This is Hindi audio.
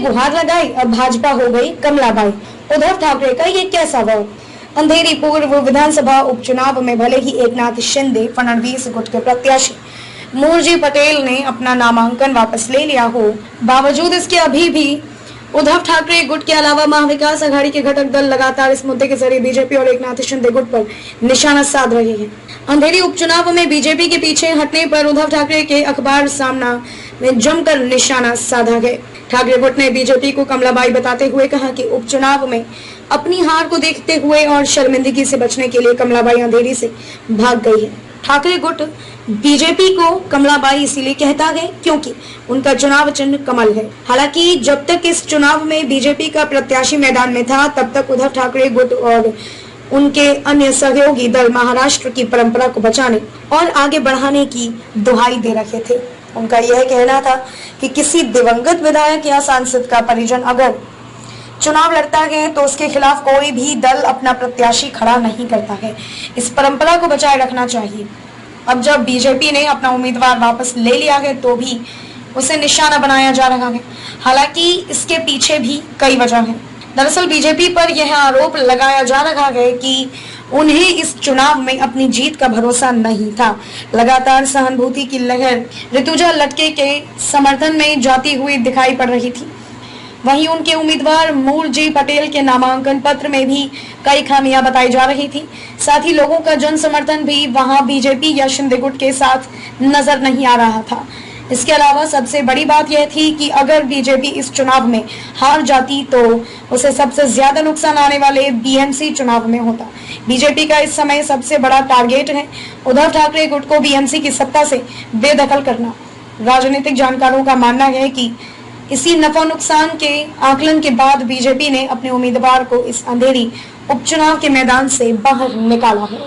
गुहार लगाई और भाजपा हो गई कमलाबाई। उद्धव ठाकरे का ये कैसा वाव। अंधेरी पूर्व विधानसभा उपचुनाव में भले ही एकनाथ शिंदे फडणवीस गुट के प्रत्याशी मूलजी पटेल ने अपना नामांकन वापस ले लिया हो, बावजूद इसके अभी भी उद्धव ठाकरे गुट के अलावा महाविकास आघाड़ी के घटक दल लगातार इस मुद्दे के जरिए बीजेपी और एकनाथ शिंदे गुट पर निशाना साध रहे हैं। अंधेरी उपचुनाव में बीजेपी के पीछे हटने पर उद्धव ठाकरे के अखबार सामना में जमकर निशाना साधा गया। ठाकरे गुट ने बीजेपी को कमलाबाई बताते हुए कहा कि उपचुनाव में अपनी हार को देखते हुए और शर्मिंदगी से बचने के लिए कमलाबाई अंधेरी से भाग गई है। ठाकरे गुट बीजेपी को कमलाबाई इसीलिए कहता है क्योंकि उनका चुनाव चिन्ह कमल है। हालांकि जब तक इस चुनाव में बीजेपी का प्रत्याशी मैदान में था, तब तक उद्धव ठाकरे गुट और उनके अन्य सहयोगी दल महाराष्ट्र की परंपरा को बचाने और आगे बढ़ाने की दुहाई दे रहे थे। उनका यह कहना था कि किसी दिवंगत विधायक या सांसद का परिजन अगर चुनाव लड़ता है तो उसके खिलाफ कोई भी दल अपना प्रत्याशी खड़ा नहीं करता है। इस परंपरा को बचाए रखना चाहिए। अब जब बीजेपी ने अपना उम्मीदवार वापस ले लिया है तो भी उसे निशाना बनाया जा रहा है। हालांकि इसके पीछे भी कई वजह हैं। दरअसल बीजेपी पर यह आरोप लगाया जा रहा है कि उन्हें इस चुनाव में अपनी जीत का भरोसा नहीं था। लगातार सहानुभूति की लहर ऋतुजा लटके के समर्थन में जाती हुई दिखाई पड़ रही थी। वहीं उनके उम्मीदवार मूलजी पटेल के नामांकन पत्र में भी कई खामियां बताई जा रही थी। साथ ही लोगों का जन समर्थन भी वहां बीजेपी या शिंदे गुट के साथ नजर नहीं आ रहा था। इसके अलावा सबसे बड़ी बात यह थी कि अगर बीजेपी इस चुनाव में हार जाती तो उसे सबसे ज्यादा नुकसान आने वाले बीएमसी चुनाव में होता। बीजेपी का इस समय सबसे बड़ा टारगेट है उद्धव ठाकरे गुट को बीएमसी की सत्ता से बेदखल करना। राजनीतिक जानकारों का मानना है कि इसी नफा नुकसान के आकलन के बाद बीजेपी ने अपने उम्मीदवार को इस अंधेरी उपचुनाव के मैदान से बाहर निकाला है।